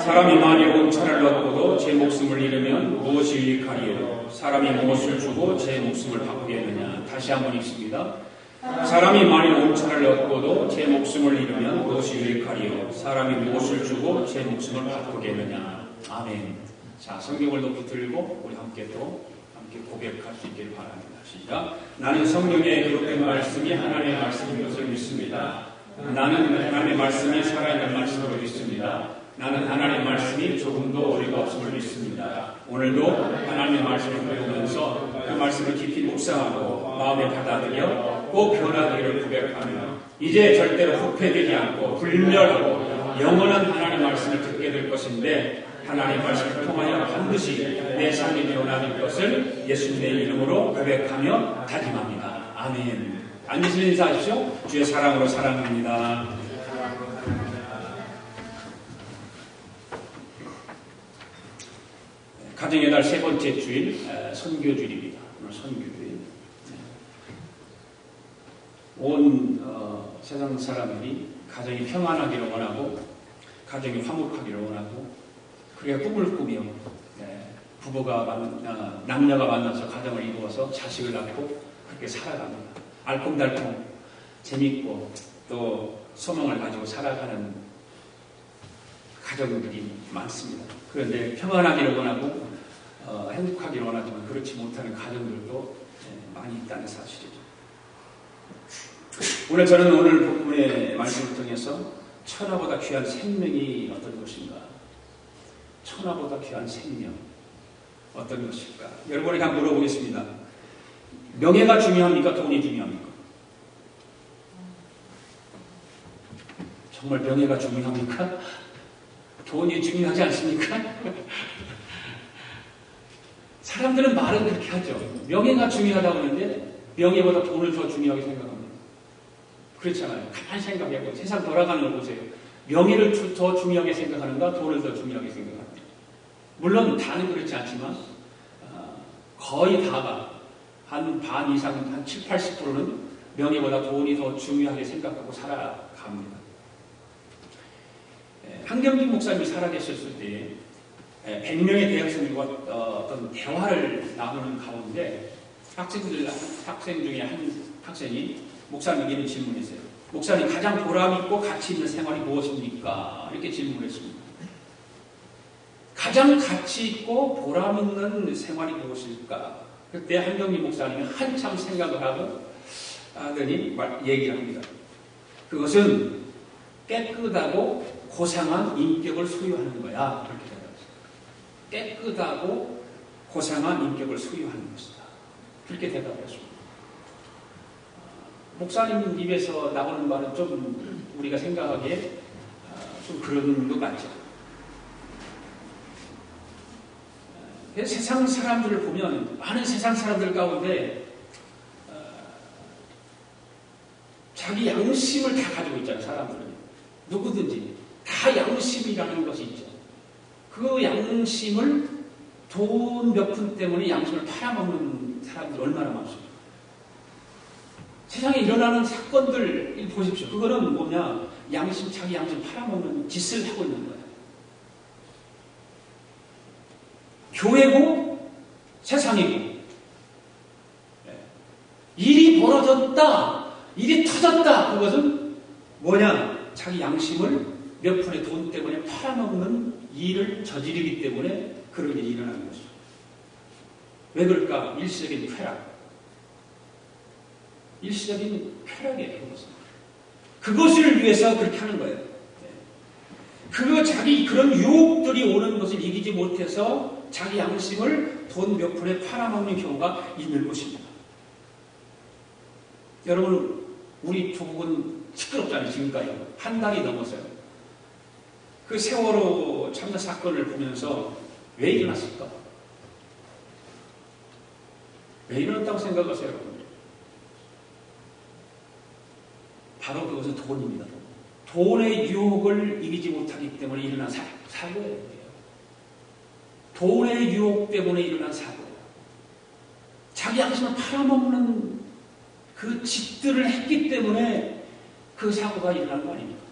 사람이 만일 온천을 얻고도 제 목숨을 잃으면 무엇이 유익하리요? 사람이 무엇을 주고 제 목숨을 바꾸겠느냐? 다시 한번 읽습니다. 사람이 만일 온천을 얻고도 제 목숨을 잃으면 무엇이 유익하리요? 사람이 무엇을 주고 제 목숨을 바꾸겠느냐? 아멘. 자, 성경을 높이 들고 우리 함께 고백할 수 있기를 바랍니다. 시작. 나는 성경에 기록된 말씀이 하나님의 말씀인 것을 믿습니다. 나는 하나님의 말씀이 살아있는 말씀으로 믿습니다. 나는 하나님의 말씀이 조금도 오류가 없음을 믿습니다. 오늘도 하나님의 말씀을 배우면서 그 말씀을 깊이 묵상하고 마음에 받아들여 꼭 변화되기를 고백하며 이제 절대로 후회되지 않고 불멸하고 영원한 하나님의 말씀을 듣게 될 것인데 하나님의 말씀을 통하여 반드시 내 삶이 변화될 것을 예수님의 이름으로 고백하며 다짐합니다. 아멘. 앉으시면 인사하십시오. 주의 사랑으로 사랑합니다. 가정의 달 세 번째 주일 선교주일입니다. 오늘 선교주일. 온 세상 사람들이 가정이 평안하기를 원하고 가정이 화목하기를 원하고 그게 꿈을 꾸며 부부가 남녀가 만나서 가정을 이루어서 자식을 낳고 그렇게 살아갑니다. 알콩달콩 재밌고 또 소망을 가지고 살아가는 가정들이 많습니다. 그런데 평안하기를 원하고 행복하기를 원하지만 그렇지 못하는 가정들도 많이 있다는 사실이죠. 저는 오늘 본문의 말씀을 통해서 천하보다 귀한 생명이 어떤 것인가, 천하보다 귀한 생명 어떤 것일까, 여러분에게 한번 물어보겠습니다. 명예가 중요합니까? 돈이 중요합니까? 정말 명예가 중요합니까? 돈이 중요하지 않습니까? 사람들은 말은 그렇게 하죠. 명예가 중요하다고 하는데 명예보다 돈을 더 중요하게 생각합니다. 그렇잖아요. 가만히 생각해보세요. 세상 돌아가는 걸 보세요. 명예를 더 중요하게 생각하는가, 돈을 더 중요하게 생각합니다. 물론 다는 그렇지 않지만 거의 다가 한 반 이상, 한 7, 80%는 명예보다 돈이 더 중요하게 생각하고 살아갑니다. 한경진 목사님이 살아계셨을 때 100명의 대학생들과 어떤 대화를 나누는 가운데 학생 중에 한 학생이 목사님에게 이런 질문했어요. 목사님, 가장 보람있고 가치 있는 생활이 무엇입니까? 이렇게 질문했습니다. 가장 가치 있고 보람있는 생활이 무엇일까? 그때 한경진 목사님이 한참 생각을 하더니 얘기를 합니다. 그것은 깨끗하고 고상한 인격을 소유하는 거야. 그렇게 대답했습니다. 깨끗하고 고상한 인격을 소유하는 것이다. 그렇게 대답했습니다. 목사님 입에서 나오는 말은 좀 우리가 생각하기에 좀 그런 것 같죠. 세상 사람들을 보면 많은 세상 사람들 가운데 자기 양심을 다 가지고 있잖아요. 사람들은 누구든지 다 양심이라는 것이 있죠. 그 양심을 돈 몇 푼 때문에 양심을 팔아먹는 사람들 얼마나 많습니까? 세상에 일어나는 사건들 보십시오. 그거는 뭐냐, 자기 양심 팔아먹는 짓을 하고 있는 거예요. 교회고 세상이고, 일이 벌어졌다, 일이 터졌다, 그것은 뭐냐, 자기 양심을 몇 푼의 돈 때문에 팔아먹는 일을 저지르기 때문에 그런 일이 일어나는 것이죠. 왜 그럴까? 일시적인 쾌락. 일시적인 쾌락이에요. 그것을 위해서 그렇게 하는 거예요. 자기 그런 유혹들이 오는 것을 이기지 못해서 자기 양심을 돈 몇 푼에 팔아먹는 경우가 있는 것입니다. 여러분, 우리 조국은 시끄럽잖아요. 지금까지 한 달이 넘었어요. 그 세월호 참사 사건을 보면서 왜 일어났을까? 왜 일어났다고 생각하세요, 여러분? 바로 그것은 돈입니다. 돈의 유혹을 이기지 못하기 때문에 일어난 사고예요. 돈의 유혹 때문에 일어난 사고예요. 자기 양심을 팔아먹는 그 짓들을 했기 때문에 그 사고가 일어난 거 아닙니까?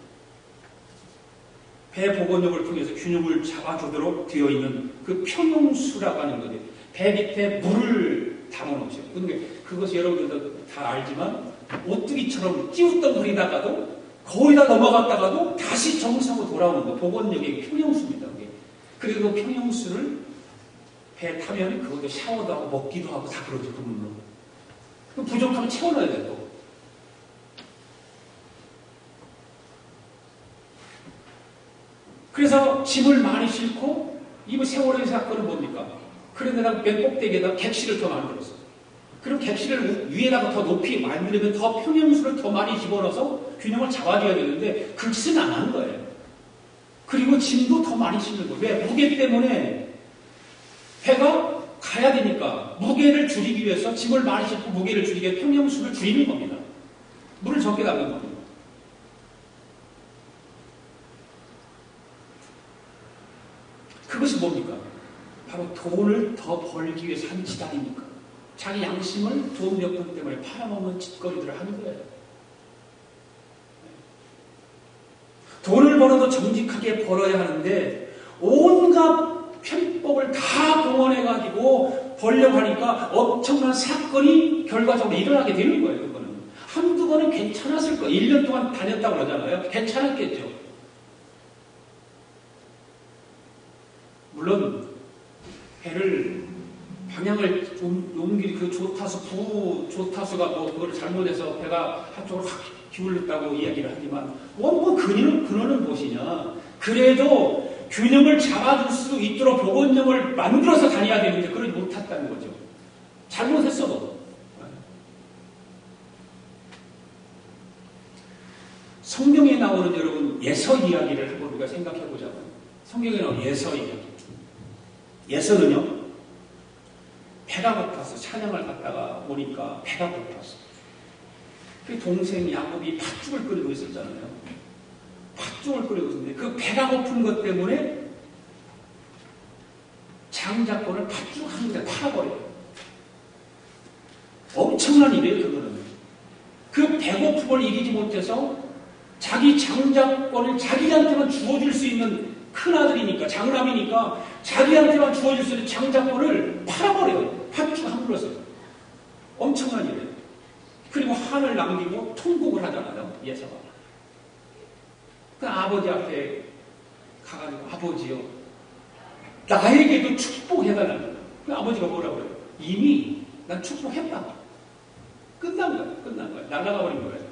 배 복원력을 통해서 균형을 잡아주도록 되어 있는 그 평형수라고 하는 거죠. 배 밑에 물을 담아놓죠. 그런데 그것이 여러분들도 다 알지만 오뚜기처럼 찌우덩거리다가도 거의 다 넘어갔다가도 다시 정상으로 돌아오는 거. 복원력의 평형수입니다. 그리고 그 평형수를 배 타면 그것도 샤워도 하고 먹기도 하고 다 그러죠. 그 물로. 그럼 부족하면 채워넣어야 돼 또. 그래서 짐을 많이 싣고 이 세월의 사건은 뭡니까? 그런데다가 맨 꼭대기에다 객실을 더 만들었어요. 그럼 객실을 위에다가 더 높이 만들면 더 평형수를 더 많이 집어넣어서 균형을 잡아줘야 되는데 그렇지는 안 하는 거예요. 그리고 짐도 더 많이 싣는 거예요. 왜? 무게 때문에 배가 가야 되니까 무게를 줄이기 위해서 짐을 많이 싣고 무게를 줄이기 위해 평형수를 줄이는 겁니다. 물을 적게 담는 겁니다. 그것이 뭡니까? 바로 돈을 더 벌기 위해서 한 짓 아닙니까? 자기 양심을 돈 몇 푼 때문에 팔아먹는 짓거리들을 하는 거예요. 돈을 벌어도 정직하게 벌어야 하는데 온갖 편법을 다 동원해가지고 벌려고 하니까 엄청난 사건이 결과적으로 일어나게 되는 거예요. 그거는. 한두 번은 괜찮았을 거예요. 1년 동안 다녔다고 그러잖아요. 괜찮았겠죠. 물론 배를 방향을 좀 옮기 그 조타수가 뭐 그걸 잘못해서 배가 한쪽으로 확 기울였다고 이야기를 하지만 뭐 근원은 무엇이냐? 그래도 균형을 잡아줄 수 있도록 복원력을 만들어서 다녀야 되는데 그러지 못했다는 거죠. 잘못했어도. 성경에 나오는 여러분 예서 이야기를 한번 우리가 생각해 보자고요. 성경에 나오는 예서 이야기. 예서는요, 배가 고파서 찬양을 갔다가 오니까 배가 고파서 그 동생 야곱이 팥죽을 끓이고 있었잖아요. 팥죽을 끓이고 있었는데 그 배가 고픈 것 때문에 장자권을 팥죽 한 군데 팔아버려요. 엄청난 일이에요. 그거는. 그 배고픔을 이기지 못해서 자기 장자권을 자기한테만 주어줄 수 있는 큰아들이니까 장남이니까 자기한테만 주어질 수 있는 장자권을 팔아버려요. 팥죽 한 그릇을. 엄청난 일이에요. 그리고 한을 남기고 통곡을 하잖아요. 예서가. 그 아버지 앞에 가가지고 아버지요, 나에게도 축복해달라는 거예요. 그 아버지가 뭐라고 그래요? 이미 난 축복했다. 끝난 거예요. 끝난 거예요. 날아가 버린 거예요.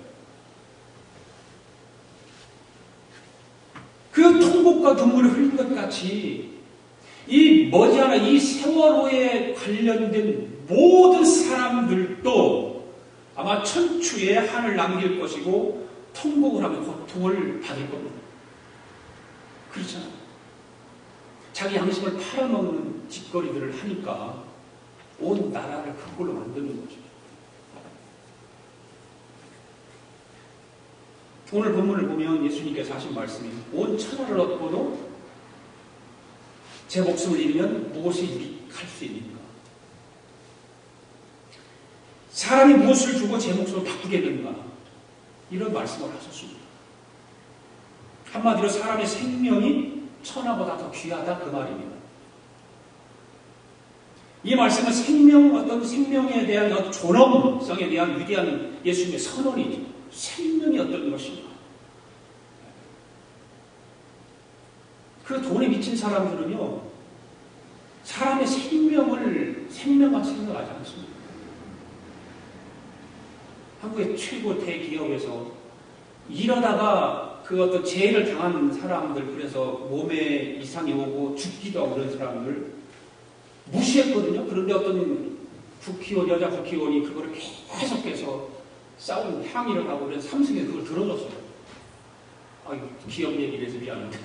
그 통곡과 눈물을 흘린 것 같이 이 머지않아 이 세월호에 관련된 모든 사람들도 아마 천추에 한을 남길 것이고 통곡을 하며 고통을 받을 겁니다. 그렇잖아요. 자기 양심을 팔아먹는 짓거리들을 하니까 온 나라를 그걸로 만드는 거죠. 오늘 본문을 보면 예수님께서 하신 말씀이 온 천하를 얻고도 제 목숨을 잃으면 무엇이 유익할 수 있는가? 사람이 무엇을 주고 제 목숨을 바꾸겠는가? 이런 말씀을 하셨습니다. 한마디로 사람의 생명이 천하보다 더 귀하다 그 말입니다. 이 말씀은 어떤 생명에 대한 존엄성에 대한 위대한 예수님의 선언이죠. 생명이 어떤 것인가? 그 돈에 미친 사람들은요, 사람의 생명을 생명같이 생각하지 않습니다. 한국의 최고 대기업에서 일하다가 그 어떤 재해를 당한 사람들, 그래서 몸에 이상이 오고 죽기도 하고 그런 사람들 무시했거든요. 그런데 어떤 여자 국회의원이 그거를 계속해서 싸우는 항의를 하고 그래서 삼성에 그걸 들어줬어요. 기업 얘기를 해서 미안한데.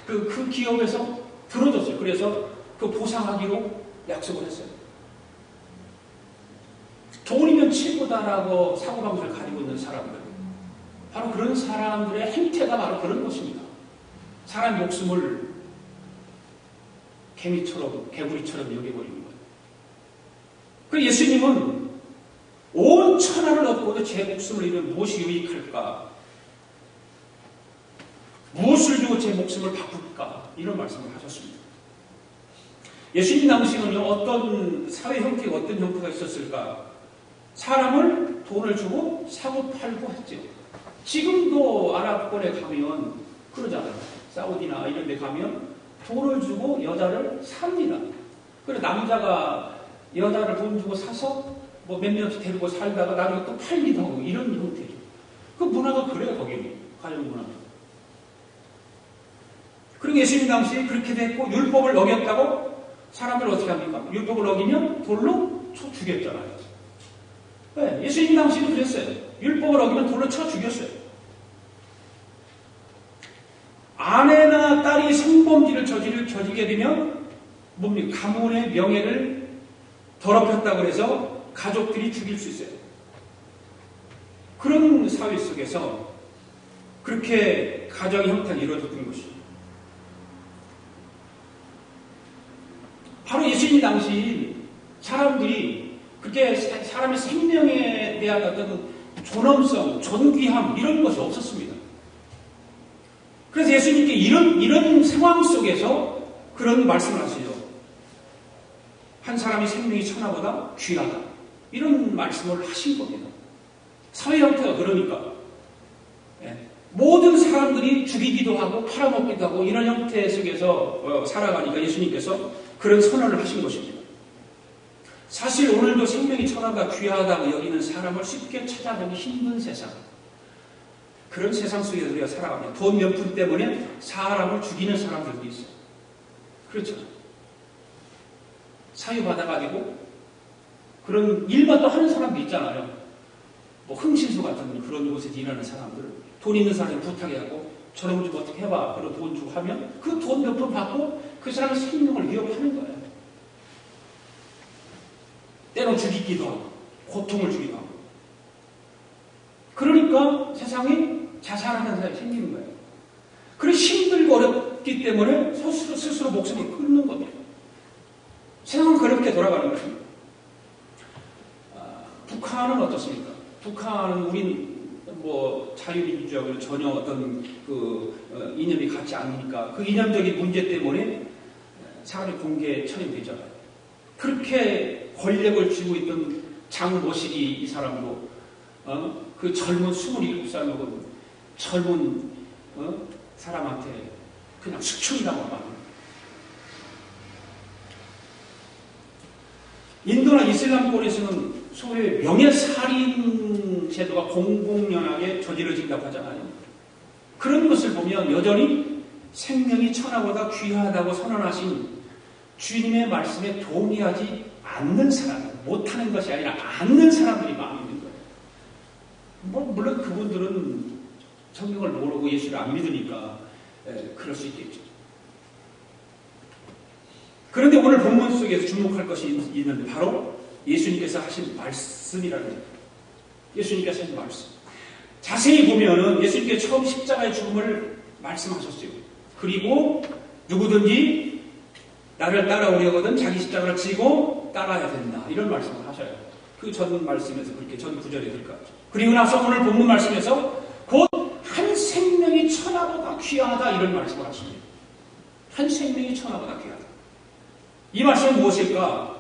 그 기업에서 들어줬어요. 그래서 그 보상하기로 약속을 했어요. 돈이면 최고다라고 사고방식을 가지고 있는 사람들. 바로 그런 사람들의 행태가 바로 그런 것입니다. 사람 목숨을 개구리처럼 여겨버리는 거예요. 그 예수님은 온 천하를 얻고도 제 목숨을 잃으면 무엇이 유익할까? 무엇을 주고 제 목숨을 바꿀까? 이런 말씀을 하셨습니다. 예수님 당시에는요, 어떤 사회 형태가 어떤 형태가 있었을까? 사람을 돈을 주고 사고 팔고 했죠. 지금도 아랍권에 가면 그러잖아요. 사우디나 이런 데 가면 돈을 주고 여자를 삽니다. 그래서 남자가 여자를 돈 주고 사서 뭐 몇 년씩 데리고 살다가 나중에 또 팔기도 하고 이런 형태죠. 그 문화가 그래요, 거기는. 가정 문화가. 그리고 예수님 당시에 그렇게 됐고 율법을 어겼다고 사람들 어떻게 합니까? 율법을 어기면 돌로 쳐 죽였잖아요. 네, 예수님 당시에도 그랬어요. 율법을 어기면 돌로 쳐 죽였어요. 아내나 딸이 성범죄를 저지르게 되면 뭡니까? 가문의 명예를 더럽혔다고 해서 가족들이 죽일 수 있어요. 그런 사회 속에서 그렇게 가정의 형태가 이루어졌던 것이죠. 바로 예수님 당시 사람들이 그렇게 사람의 생명에 대한 어떤 존엄성, 존귀함 이런 것이 없었습니다. 그래서 예수님께 이런 상황 속에서 그런 말씀을 하시죠. 한 사람의 생명이 천하보다 귀하다. 이런 말씀을 하신 겁니다. 사회 형태가 그러니까. 모든 사람들이 죽이기도 하고 팔아먹기도 하고 이런 형태 속에서 살아가니까 예수님께서 그런 선언을 하신 것입니다. 사실 오늘도 생명이 천하가 귀하다고 여기는 사람을 쉽게 찾아보기 힘든 세상. 그런 세상 속에 우리가 살아갑니다. 돈 몇 푼 때문에 사람을 죽이는 사람들도 있어요. 그렇죠. 사유받아가지고 그런 일만 또 하는 사람도 있잖아요. 뭐 흥신소 같은 그런 곳에서 일하는 사람들, 돈 있는 사람이 부탁해하고 저놈 좀 어떻게 해봐. 그런 돈 주고 하면 그 돈 몇 푼 받고 그 사람의 생명을 위협하는 거예요. 때로 죽이기도 하고 고통을 주기도 하고. 그러니까 세상에 자살하는 사람이 생기는 거예요. 그래 힘들고 어렵기 때문에 스스로 목숨을 끊는 겁니다. 세상은 그렇게 돌아가는 거예요. 북한은 어떻습니까? 북한은 우린 뭐 자유민주주의하고 전혀 어떤 그 이념이 같지 않으니까 그 이념적인 문제 때문에 사람이 공개 처형되잖아요. 그렇게 권력을 쥐고 있던 장모식이 이 사람도 그 젊은 27살 먹은 젊은 사람한테 그냥 숙청이라고 말합니다. 인도나 이슬람권에서는 소위 명예살인 제도가 공공연하게 저지러진다고 하잖아요. 그런 것을 보면 여전히 생명이 천하보다 귀하다고 선언하신 주님의 말씀에 동의하지 않는 사람, 못하는 것이 아니라 않는 사람들이 많이 있는 거예요. 뭐 물론 그분들은 성경을 모르고 예수를 안 믿으니까 그럴 수 있겠죠. 그런데 오늘 본문 속에서 주목할 것이 있는데 바로 예수님께서 하신 말씀이라는 거예요. 예수님께서 하신 말씀. 자세히 보면은 예수님께서 처음 십자가의 죽음을 말씀하셨어요. 그리고 누구든지 나를 따라오려거든 자기 십자가를 지고 따라야 된다. 이런 말씀을 하셔요. 그 전 말씀에서 그렇게 전 구절에 들어가죠. 그리고 나서 오늘 본문 말씀에서 곧 한 생명이 천하보다 귀하다 이런 말씀을 하십니다. 한 생명이 천하보다 귀하다. 이 말씀은 무엇일까?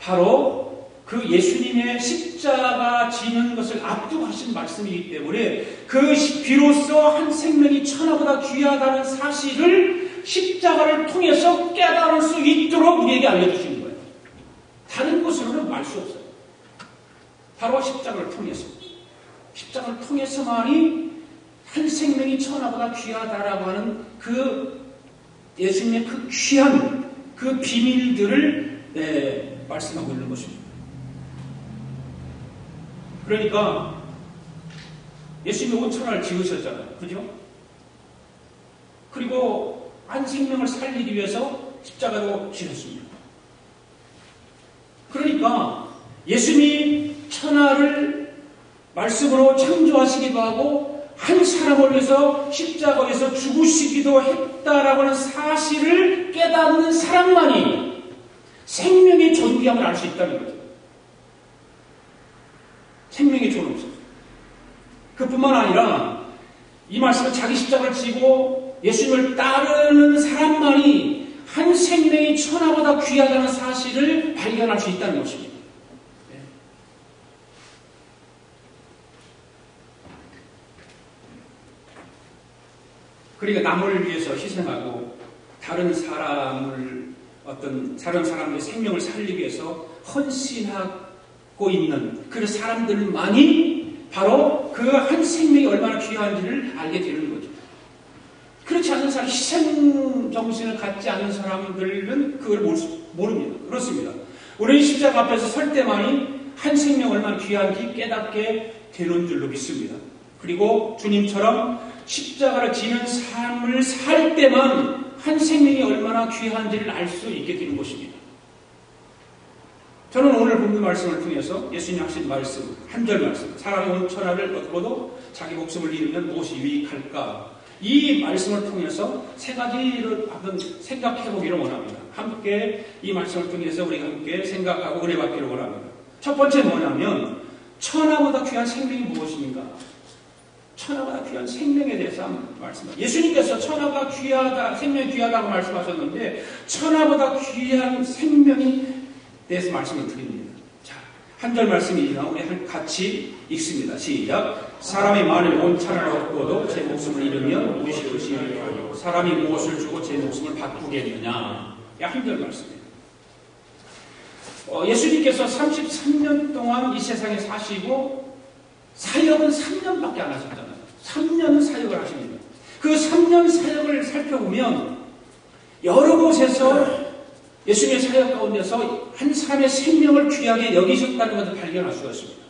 바로 그 예수님의 십자가 지는 것을 앞두고 하신 말씀이기 때문에 그 비로소 한 생명이 천하보다 귀하다는 사실을 십자가를 통해서 깨달을 수 있도록 우리에게 알려주시는 거예요. 다른 것으로는 말 수 없어요. 바로 십자가를 통해서. 십자가를 통해서만이 한 생명이 천하보다 귀하다라고 하는 그 예수님의 그 귀한 그 비밀들을 말씀하고 있는 것입니다. 그러니까 예수님이 온 천하를 지으셨잖아요. 그죠? 그리고 한 생명을 살리기 위해서 십자가로 지셨습니다. 그러니까 예수님이 천하를 말씀으로 창조하시기도 하고 한 사람을 위해서 십자가에서 죽으시기도 했다라고 하는 사실을 깨닫는 사람만이 생명의 존귀함을 알 수 있다는 거죠. 생명의 존엄성. 그뿐만 아니라 이 말씀은 자기 십자가를 지고 예수님을 따르는 사람만이 한 생명이 천하보다 귀하다는 사실을 발견할 수 있다는 것입니다. 그러니까 남을 위해서 희생하고 다른 사람들의 생명을 살리기 위해서 헌신하고 있는 그 사람들만이 바로 그 한 생명이 얼마나 귀한지를 알게 되는 거죠. 그렇지 않은 사람, 희생 정신을 갖지 않은 사람들은 그걸 모릅니다. 그렇습니다. 우리는 십자가 앞에서 설 때만이 한 생명 얼마나 귀한지 깨닫게 되는 줄로 믿습니다. 그리고 주님처럼 십자가를 지는 삶을 살 때만 한 생명이 얼마나 귀한지를 알 수 있게 되는 것입니다. 저는 오늘 본문 말씀을 통해서 예수님 하신 말씀, 한 절 말씀, 사람이 온 천하를 얻고도 자기 목숨을 잃으면 무엇이 유익할까? 이 말씀을 통해서 세 가지를 한번 생각해 보기를 원합니다. 함께 이 말씀을 통해서 우리가 함께 생각하고 은혜 받기를 원합니다. 첫 번째 뭐냐면 천하보다 귀한 생명이 무엇입니까? 천하보다 귀한 생명에 대해서 한번 말씀합니다. 예수님께서 천하보다 귀하다, 생명이 귀하다고 말씀하셨는데 천하보다 귀한 생명이 대해서 말씀을 드립니다. 자, 한 절 말씀이니까 우리 같이 읽습니다. 시작. 사람이 만일 온 천하를 얻고도 제 목숨을 잃으면 무엇이 유익하리요? 사람이 무엇을 주고 제 목숨을 바꾸겠느냐? 한 절 말씀이에요. 예수님께서 33년 동안 이 세상에 사시고 사역은 3년밖에 안 하셨잖아요. 3년은 사역을 하십니다. 그 3년 사역을 살펴보면 여러 곳에서 예수님의 사역 가운데서 한 사람의 생명을 귀하게 여기셨다는 것을 발견할 수가 있습니다.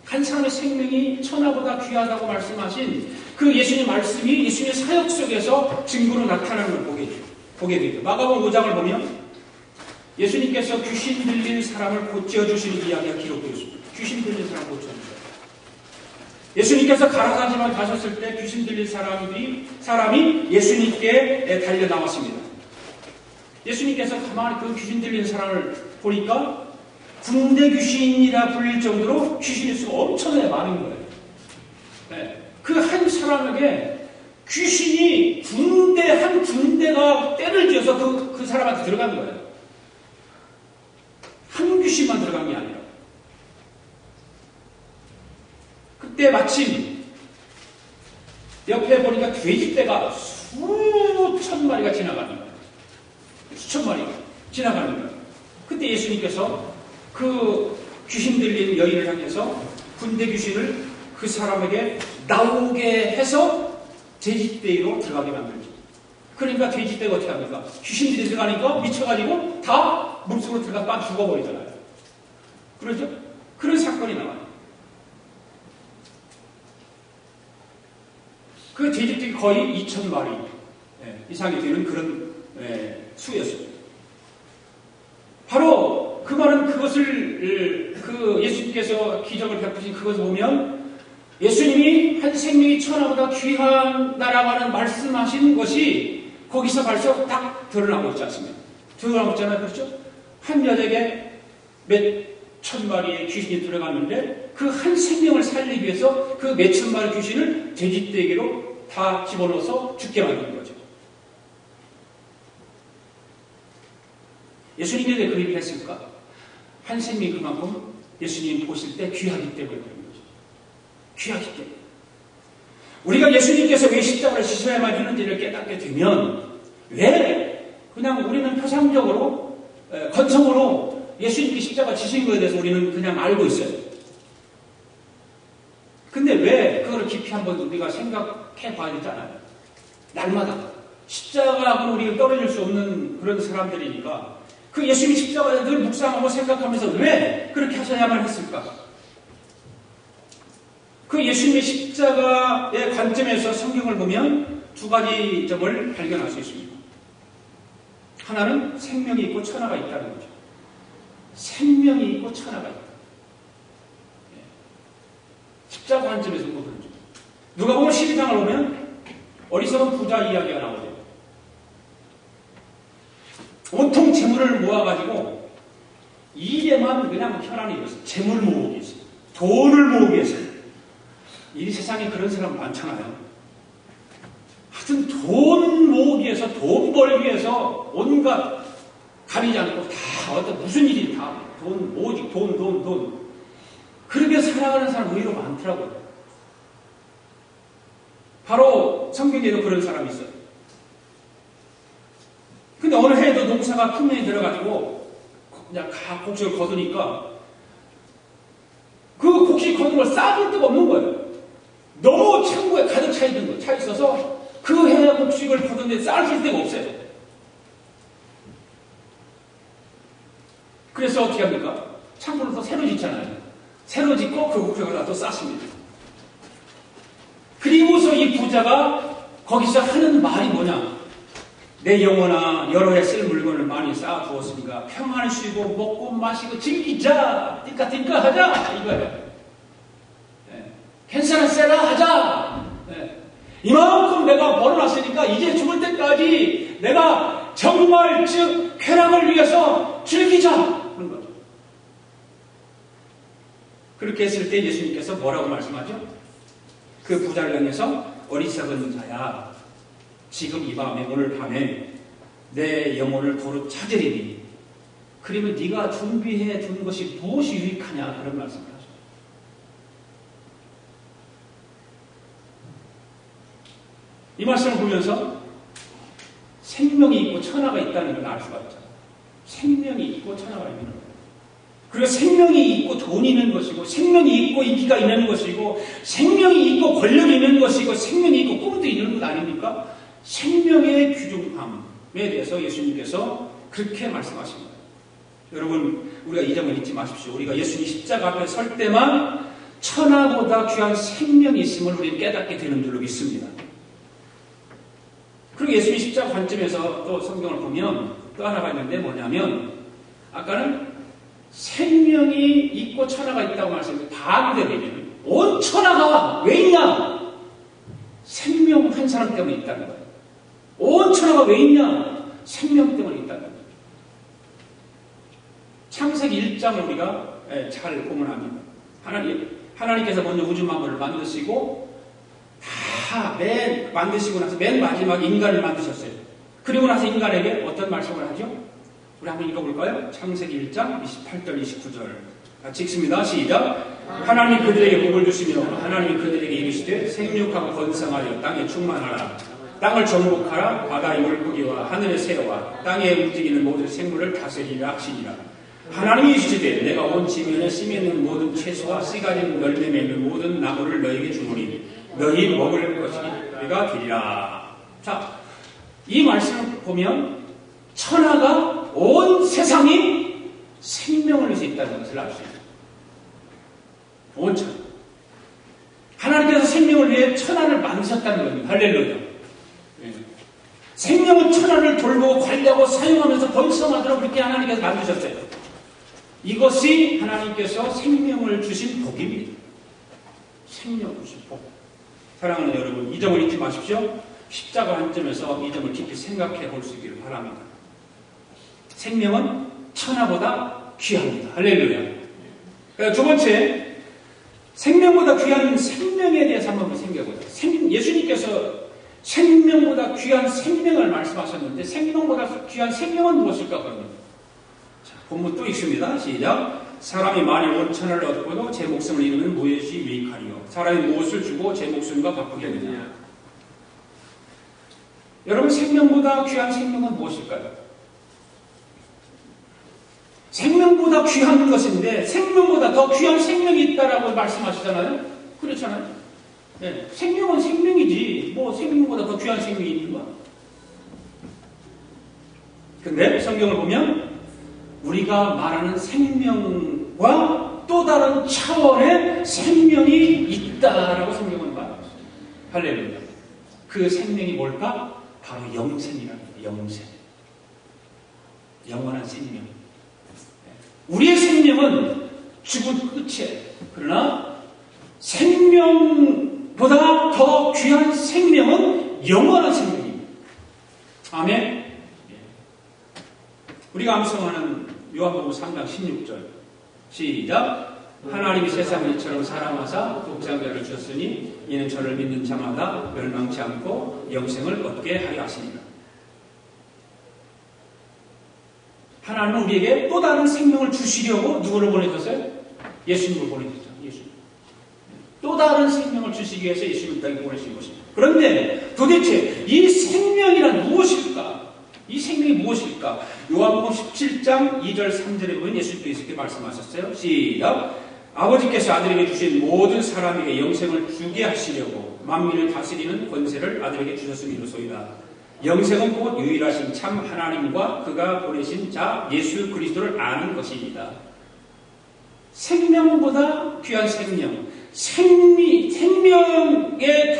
한 사람의 생명이 천하보다 귀하다고 말씀하신 그 예수님의 말씀이 예수님의 사역 속에서 증거로 나타나는 걸 보게 되죠. 마가복음 5장을 보면 예수님께서 귀신 들린 사람을 고쳐주시는 이야기가 기록되어 있습니다. 귀신 들린 사람을 고쳐주셨어요. 예수님께서 가라사지만 가셨을 때 귀신 들린 사람이 예수님께 달려 나왔습니다. 예수님께서 가만히 그 귀신 들린 사람을 보니까 군대 귀신이라 불릴 정도로 귀신의 수가 엄청나게 많은 거예요. 네. 그 한 사람에게 귀신이 한 군대가 때를 지어서 그 사람한테 들어간 거예요. 한 귀신만 들어간 게 아니라. 그때 마침 옆에 보니까 돼지떼가 수천 마리가 지나가는 거예요. 수천 마리가 지나가는 거예요. 그때 예수님께서 그 귀신 들린 여인을 향해서 군대 귀신을 그 사람에게 나오게 해서 돼지떼로 들어가게 만들죠. 그러니까 돼지떼가 어떻게 합니까? 귀신들이 들어가니까 미쳐가지고 다 물속으로 들어가서 막 죽어버리잖아요. 그렇죠? 그런 사건이 나와요. 그 돼지떼이 거의 2,000마리 이상이 되는 그런 수였습니다. 바로 그 말은 그것을 그 예수님께서 기적을 베푸신 그것을 보면 예수님이 한 생명이 천하보다 귀하다라고 하는 말씀하신 것이 거기서 벌써 딱 드러나고 있지 않습니까? 드러나고 있잖아요. 그렇죠? 한 여자에게 몇 천 마리의 귀신이 들어갔는데 그 한 생명을 살리기 위해서 그 몇 천 마리 귀신을 돼지떼기로 다 집어넣어서 죽게 만든 거죠. 예수님이 왜 그 일을 했을까? 한 생명이 그만큼 예수님 보실 때 귀하기 때문에 그런 거죠. 귀하기 때문에. 우리가 예수님께서 왜 십자가를 지셔야만 하는지를 깨닫게 되면 왜 그냥 우리는 표상적으로 건성으로 예수님이 십자가 지신 것에 대해서 우리는 그냥 알고 있어요. 근데 왜 그걸 깊이 한번 우리가 생각해 봐야 되잖아요. 날마다 십자가하고 우리가 떨어질 수 없는 그런 사람들이니까 그 예수님이 십자가를 늘 묵상하고 생각하면서 왜 그렇게 하셔야만 했을까? 그 예수님의 십자가의 관점에서 성경을 보면 두 가지 점을 발견할 수 있습니다. 하나는 생명이 있고 천하가 있다는 거죠. 생명이 있고 천하가 있다. 십자가 관점에서 보는 거죠. 누가 보면 12장을 보면 어리석은 부자 이야기가 나오죠. 온통 재물을 모아가지고 일에만 그냥 혈안이 있어요. 재물 모으기 위해서, 돈을 모으기 위해서. 이 세상에 그런 사람 많잖아요. 하여튼 돈 모으기 위해서, 돈 벌기 위해서 온갖 가리지 않고 다 어떤 무슨 일이 다 돈, 오직 돈. 그렇게 살아가는 사람 의외로 많더라고요. 바로 성경에도 그런 사람이 있어요. 근데 어느 해에도 농사가 풍년이 들어가지고 그냥 곡식을 거두니까 그 곡식 거둔 걸 싸줄 데가 없는 거예요. 너무 창고에 가득 차 있어서 그 해 곡식을 거둔데 싸줄 데가 없어요. 그래서 어떻게 합니까? 창고를 또 새로 짓잖아요. 새로 짓고 그 곡식을 또 쌌습니다. 그리고서 이 부자가 거기서 하는 말이 뭐냐? 내 영혼아, 여러 해 쓸 물건을 많이 쌓아두었으니까 평안을 쉬고 먹고 마시고 즐기자. 띵까 하자. 이거예요. 네. 괜찮아 세라 하자. 네. 이만큼 내가 벌어놨으니까 이제 죽을 때까지 내가 정말 즉 쾌락을 위해서 즐기자. 그런 거죠. 그렇게 했을 때 예수님께서 뭐라고 말씀하죠? 그 부자를 향해서 어리석은 자야. 지금 이 밤에, 오늘 밤에 내 영혼을 도로 찾으리니 그러면 네가 준비해 둔 것이 무엇이 유익하냐 그런 말씀을 하죠. 이 말씀을 보면서 생명이 있고 천하가 있다는 걸 알 수가 있잖아요. 생명이 있고 천하가 있는 거예요. 그리고 생명이 있고 돈이 있는 것이고 생명이 있고 인기가 있는 것이고 생명이 있고 권력이 있는 것이고 생명이 있고 꿈도 있는 것 아닙니까? 생명의 귀중함에 대해서 예수님께서 그렇게 말씀하신 거예요. 여러분, 우리가 이 점을 잊지 마십시오. 우리가 예수님 십자가 앞에 설 때만 천하보다 귀한 생명이 있음을 우리는 깨닫게 되는 줄로 믿습니다. 그리고 예수님 십자가 관점에서 또 성경을 보면 또 하나가 있는데 뭐냐면 아까는 생명이 있고 천하가 있다고 말씀했는데 반대되면 온 천하가 왜 있냐? 생명 한 사람 때문에 있다는 거예요. 온 천하가 왜 있냐? 생명 때문에 있다는 거예요. 창세기 1장을 우리가 잘 보면 압니다. 하나님께서 먼저 우주 만물을 만드시고 만드시고 나서 맨 마지막에 인간을 만드셨어요. 그리고 나서 인간에게 어떤 말씀을 하죠? 우리 한번 읽어볼까요? 창세기 1장 28절 29절 같이 읽습니다. 시작. 하나님이 그들에게 복을 주시며 하나님이 그들에게 이르시되 생육하고 번성하여 땅에 충만하라. 땅을 정복하라. 바다의 물고기와 하늘의 새와 땅에 움직이는 모든 생물을 다스리라 하시니라. 하나님이 이르시되 내가 온 지면에 씨 맺는 모든 채소와 씨 가진 열매 맺는 모든 나무를 너에게 주노니 너희 먹을 것이 너희가 되리라. 자, 이 말씀을 보면 천하가 온 세상이 생명을 위해서 있다는 것을 알 수 있어요. 온 천하. 하나님께서 생명을 위해 천하를 만드셨다는 겁니다. 할렐루야. 생명은 천하를 돌보고 관리하고 사용하면서 번성하도록 그렇게 하나님께서 만드셨어요. 이것이 하나님께서 생명을 주신 복입니다. 생명을 주신 복. 사랑하는 여러분, 이 점을 잊지 마십시오. 십자가 관점에서 이 점을 깊이 생각해 볼 수 있기를 바랍니다. 생명은 천하보다 귀합니다. 할렐루야. 두 번째, 생명보다 귀한 생명에 대해서 한번 생각해보자. 예수님께서 생명보다 귀한 생명을 말씀하셨는데 생명보다 귀한 생명은 무엇일까? 그러면 자, 본문 또 읽습니다. 시작. 사람이 만일 온 천하를 얻고도 제 목숨을 잃으면 무엇이 유익하리요? 사람이 무엇을 주고 제 목숨과 바꾸겠느냐? 여러분, 생명보다 귀한 생명은 무엇일까요? 생명보다 귀한 것인데 생명보다 더 귀한 생명이 있다라고 말씀하시잖아요. 그렇잖아요. 네, 생명은 생명이지 뭐 생명보다 더 귀한 생명이 있는가? 근데 성경을 보면 우리가 말하는 생명과 또 다른 차원의 생명이 있다라고 성경은 말합니다. 할렐루야. 그 생명이 뭘까? 바로 영생이랍니다. 영생. 영원한 생명. 우리의 생명은 죽은 끝이에요. 그러나 생명보다 더 귀한 생명은 영원한 생명입니다. 아멘. 우리가 암송하는 요한복음 3장 16절 시작. 하나님이 세상을 이처럼 사랑하사 독자자를 주셨으니 이는 저를 믿는 자마다 멸망치 않고 영생을 얻게 하려 하시니라. 하나님은 우리에게 또 다른 생명을 주시려고 누구를 보내셨어요? 예수님을 보내셨죠. 예수님. 또 다른 생명을 주시기 위해서 예수님을 땅에 보내신 것입니다. 그런데 도대체 이 생명이란 무엇일까? 이 생명이 무엇일까? 요한복음 17장 2절 3절에 보면 예수님께서 이렇게 말씀하셨어요. 시작. 아버지께서 아들에게 주신 모든 사람에게 영생을 주게 하시려고 만민을 다스리는 권세를 아들에게 주셨음이로소이다. 영생은 곧 유일하신 참 하나님과 그가 보내신 자 예수 그리스도를 아는 것입니다. 생명보다 귀한 생명, 생명의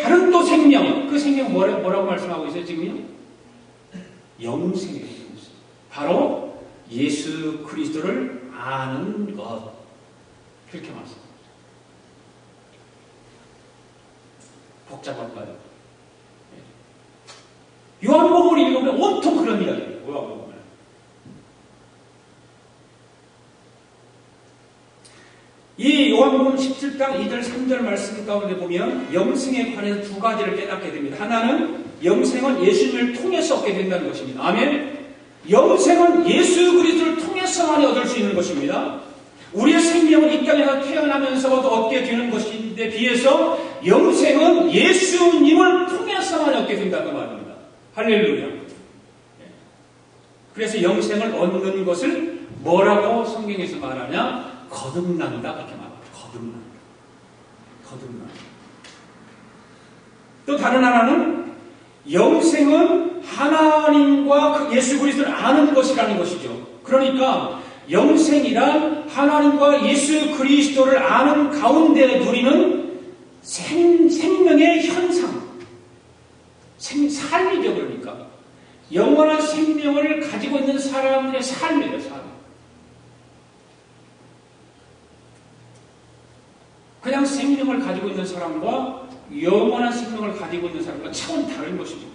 다른 또 생명, 그 생명 뭐라고 말씀하고 있어요 지금요? 영생이에요. 바로 예수 그리스도를 아는 것. 그렇게 말씀합니다. 복잡할까요? 요한복음을 읽으면 온통 그런 이야기예요. 요한복음을. 이 요한복음 17장 2절 3절 말씀 가운데 보면 영생에 관해서 두 가지를 깨닫게 됩니다. 하나는 영생은 예수님을 통해서 얻게 된다는 것입니다. 아멘. 영생은 예수 그리스도를 통해서만 얻을 수 있는 것입니다. 우리의 생명은 이 땅에서 태어나면서도 얻게 되는 것인데 비해서 영생은 예수님을 통해서만 얻게 된다는 말입니다. 할렐루야. 그래서 영생을 얻는 것을 뭐라고 성경에서 말하냐? 거듭난다. 그렇게 말합니다. 거듭난다. 또 다른 하나는 영생은 하나님과 예수 그리스도를 아는 것이라는 것이죠. 그러니까 영생이란 하나님과 예수 그리스도를 아는 가운데 누리는 생명의 현상, 삶이죠. 그러니까 영원한 생명을 가지고 있는 사람들의 삶이에요. 삶. 그냥 생명을 가지고 있는 사람과 영원한 생명을 가지고 있는 사람과 차원 다른 것입니다.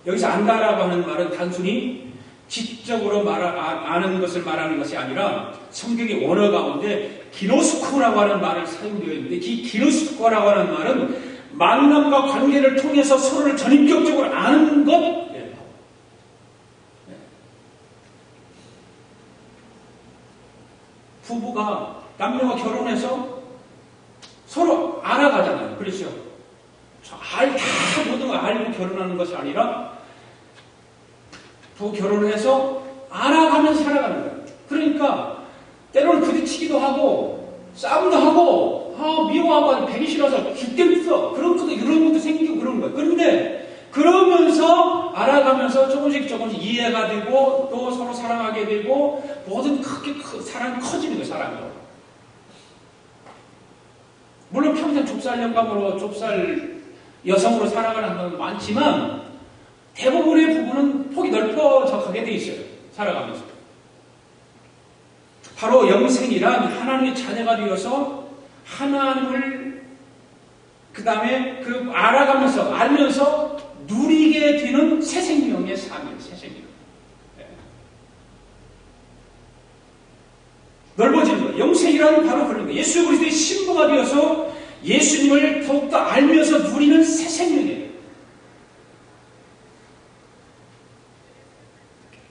여기서 안다라고 하는 말은 단순히 지적으로 아는 것을 말하는 것이 아니라 성경의 원어 가운데 기노스코라고 하는 말을 사용되어 있는데 이 기노스코라고 하는 말은 만남과 관계를 통해서 서로를 전인격적으로 아는 것. 부부가 남녀가 결혼해서 서로 알아가잖아요. 그렇죠? 다 모든 걸 알고 결혼하는 것이 아니라 결혼을 해서 알아가면서 살아가는 거예요. 그러니까 때로는 부딪히기도 하고 싸움도 하고 미워하고 배기 싫어서 죽겠어. 그런 것도 생기고 그런 거예요. 그런데 그러면서 알아가면서 조금씩 이해가 되고 또 서로 사랑하게 되고 모든 사랑이 커지는 거예요. 사랑이. 물론 평생 좁쌀 영감으로 좁쌀 여성으로 살아가는 사람도 많지만 대부분의 부부는 폭이 넓어져 가게 돼 있어요. 살아가면서. 바로 영생이란 하나님의 자녀가 되어서 하나님을 그 다음에 알아가면서 알면서 누리게 되는 새 생명의 삶이에요. 새 생명. 네. 넓어지는 거예요. 영생이란 바로 그런 거예요. 예수 그리스도의 신부가 되어서 예수님을 더욱더 알면서 누리는 새 생명이에요.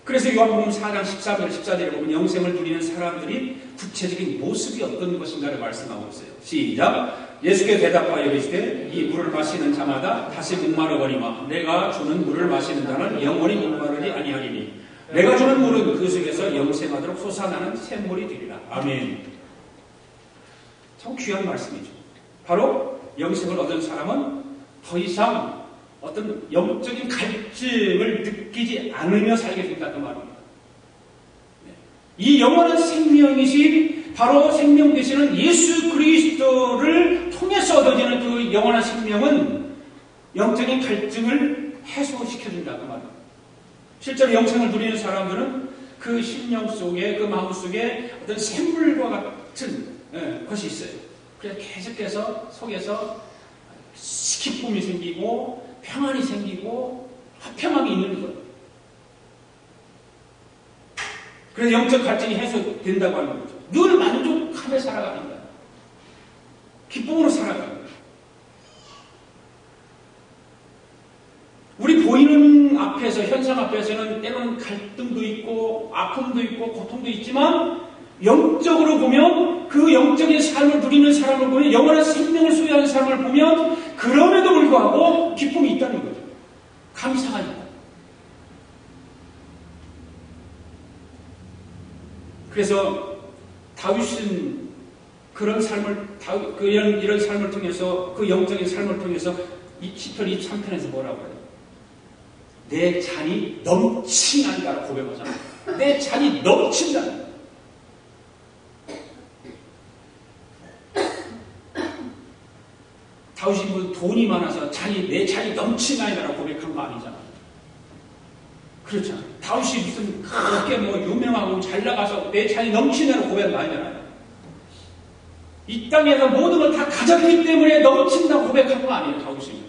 그래서 요한복음 4장 13절 14절에 보면 영생을 누리는 사람들이 구체적인 모습이 어떤 것인가를 말씀하고 있어요. 시작. 예수께서 대답하여 이르시되 이 물을 마시는 자마다 다시 목마르거니와 내가 주는 물을 마시는 자는 영원히 목마르지 아니하리니 내가 주는 물은 그 속에서 영생하도록 솟아나는 샘물이 되리라. 아멘. 참 귀한 말씀이죠. 바로 영생을 얻은 사람은 더 이상 어떤 영적인 갈증을 느끼지 않으며 살게 된다는 말입니다. 이 영원한 생명이신 바로 생명 되시는 예수 그리스도를 통해서 얻어지는 그 영원한 생명은 영적인 갈증을 해소시켜준다는 말입니다. 실제로 영생을 누리는 사람들은 그 심령 속에, 그 마음 속에 어떤 샘물과 같은 것이 있어요. 그래서 계속해서 속에서 기쁨이 생기고 평안이 생기고 화평함이 있는 거예요. 그래서 영적 갈증이 해소된다고 하는 거죠. 늘 만족하며 살아가는 거예요. 기쁨으로 살아가는 거예요. 우리 보이는 앞에서, 현상 앞에서는 때로는 갈등도 있고 아픔도 있고 고통도 있지만 영적으로 보면, 그 영적인 삶을 누리는 사람을 보면, 영원한 생명을 소유하는 사람을 보면 그럼에도 불구하고 기쁨이 있다는 거죠. 감사가 있다. 그래서 다윗은 그런 삶을, 이런 삶을 통해서, 그 영적인 삶을 통해서 시편 23편에서 뭐라고 해요? 내 잔이 넘친다라고 고백하잖아요. 내 잔이 넘친다. 다윗이 뭐 돈이 많아서 내 잔이 넘친다라고 고백한 거 아니잖아요. 그렇잖아요. 다윗이 무슨 그렇게 뭐 유명하고 잘 나가서 내 잔이 넘친다라고 고백한 거 아니잖아요. 이 땅에서 모든 걸 다 가졌기 때문에 넘친다고 고백한 거 아니에요. 다윗이.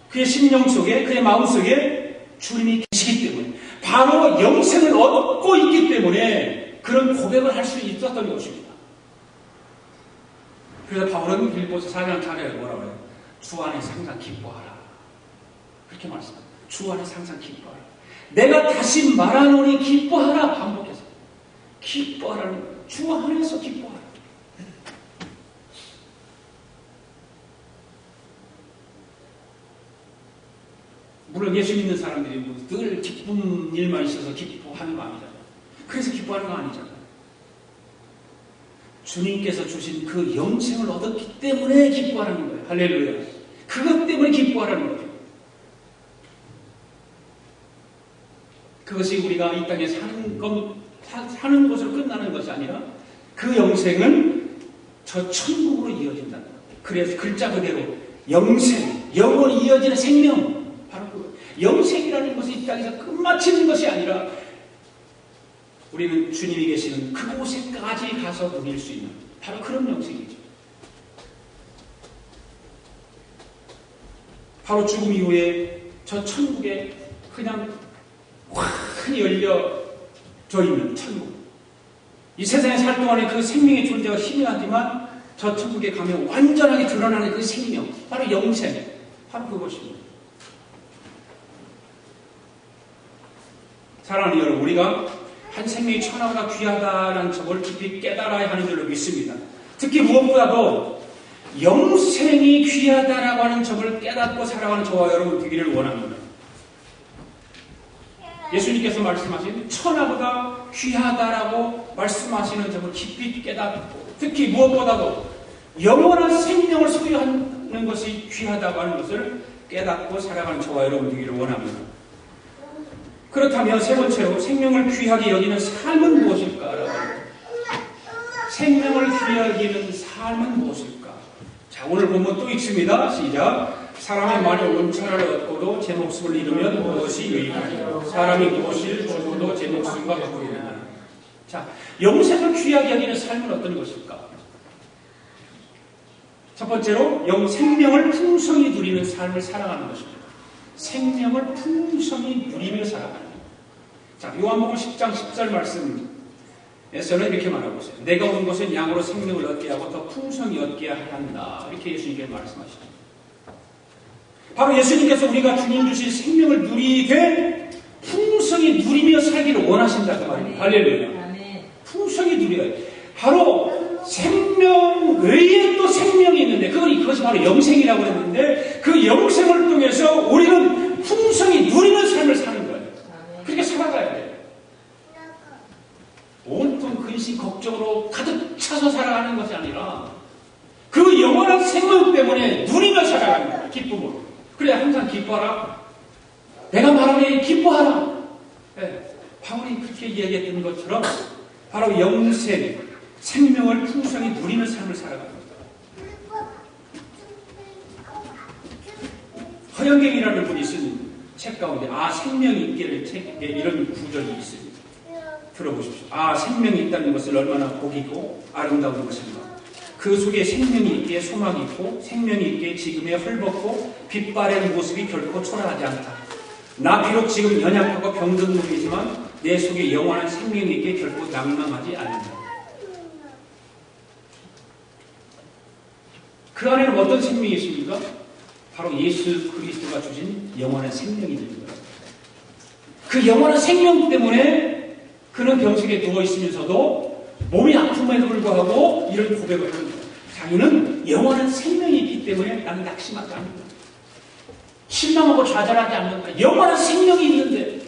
그의 심령 속에, 그의 마음 속에 주님이 계시기 때문에, 바로 영생을 얻고 있기 때문에 그런 고백을 할 수 있었던 것입니다. 그래서 바울은 빌립보서 4장 4절에 뭐라고 해요? 주 안에서 항상 기뻐하라. 그렇게 말씀합니다. 주 안에서 항상 기뻐하라. 내가 다시 말하노니 기뻐하라. 반복해서. 기뻐하라는 거예요. 주 안에서 기뻐하라. 물론 예수 믿는 사람들이 늘 기쁜 일만 있어서 기뻐하는 거 아니잖아요. 그래서 기뻐하는 거 아니잖아요. 주님께서 주신 그 영생을 얻었기 때문에 기뻐하는 거예요. 할렐루야. 그것 때문에 기뻐하라는 거예요. 그것이 우리가 이 땅에 사는 것으로 끝나는 것이 아니라 그 영생은 저 천국으로 이어진다는 거예요. 그래서 글자 그대로 영생, 영원히 이어지는 생명, 바로 그 영생이라는 것이 이 땅에서 끝마치는 것이 아니라 우리는 주님이 계시는 그곳에까지 가서 누릴 수 있는 바로 그런 영생이죠. 바로 죽음 이후에 저 천국에 그냥 환히 열려져 있는 천국. 이 세상에 살 동안에 그 생명의 존재가 희미하지만 저 천국에 가면 완전하게 드러나는 그 생명, 바로 영생, 바로 그것입니다. 사랑하는 여러분, 우리가 한 생명이 천하보다 귀하다는 점을 깊이 깨달아야 하는 줄로 믿습니다. 특히 무엇보다도 영생이 귀하다라고 하는 점을 깨닫고 살아가는 저와 여러분 되기를 원합니다. 예수님께서 말씀하신 천하보다 귀하다라고 말씀하시는 점을 깊이 깨닫고, 특히 무엇보다도 영원한 생명을 소유하는 것이 귀하다고 하는 것을 깨닫고 살아가는 저와 여러분 되기를 원합니다. 그렇다면 세 번째로 생명을 귀하게 여기는 삶은 무엇일까? 생명을 귀하게 여기는 삶은 무엇일까? 자, 오늘 본문 또 읽습니다. 시작. 사람이 만일 온천을 얻고도 제 목숨을 잃으면 무엇이 유익하리요? 사람이 무엇을 주고도 제 목숨과 바꾸리냐? 자, 영생을 귀하게 여기는 삶은 어떤 것일까? 첫 번째로 생명을 풍성히 누리는 삶을 살아가는 것입니다. 생명을 풍성히 누리며 살아가는 것. 자, 요한복음 10장 10절 말씀에서는 이렇게 말하고 있어요. 내가 온 것은 양으로 생명을 얻게 하고 더 풍성히 얻게 한다. 이렇게 예수님께서 말씀하시죠. 바로 예수님께서 우리가 주님 주신 생명을 누리되 풍성히 누리며 살기를 원하신다 그 말입니다. 할렐루야. 풍성히 누려요. 바로 생명 외에 또 생명이 있는데 그것이 바로 영생이라고 했는데 그 영생을 통해서 우리는 풍성히 누리는 삶을 사는 거예요. 그렇게 살아가야 돼요. 온통 근심 걱정으로 가득 차서 살아가는 것이 아니라 그 영원한 생명 때문에 누리며 살아가는 거예요. 기쁨으로. 그래 항상 기뻐하라. 내가 말하니 기뻐하라. 네, 바울이 그렇게 이야기했던 것처럼 바로 영생, 생명을 풍성히 누리는 삶을 살아갑니다. 허영경이라는 분이 쓴 책 가운데 생명이 있기를 책에 이런 구절이 있습니다. 들어보십시오. 생명이 있다는 것을 얼마나 복이고 아름다운 것인가. 그 속에 생명이 있기에 소망이 있고 생명이 있기에 지금의 헐벗고 빛바랜 모습이 결코 초라하지 않다. 나 비록 지금 연약하고 병든 몸이지만 내 속에 영원한 생명이 있게 결코 낭망하지 않는다. 그 안에는 어떤 생명이 있습니까? 바로 예수 그리스도가 주신 영원한 생명이 있는 거예요. 그 영원한 생명 때문에 그는 병실에 누워 있으면서도 몸이 아픔에도 불구하고 이런 고백을 하는 거예요. 자기는 영원한 생명이 있기 때문에 나는 낙심하지 않는다. 실망하고 좌절하지 않는다. 영원한 생명이 있는데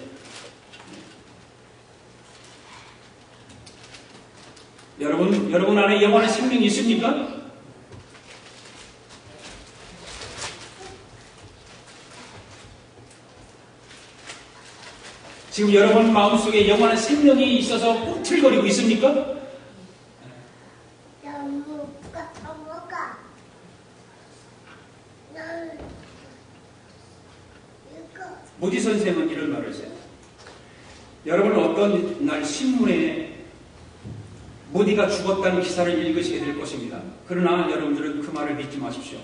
여러분 안에 영원한 생명이 있습니까? 지금 여러분 마음속에 영원한 생명이 있어서 꿈틀거리고 있습니까? 모디 선생은 이런 말을 했어요. 여러분 어떤 날 신문에 모디가 죽었다는 기사를 읽으시게 될 것입니다. 그러나 여러분들은 그 말을 믿지 마십시오.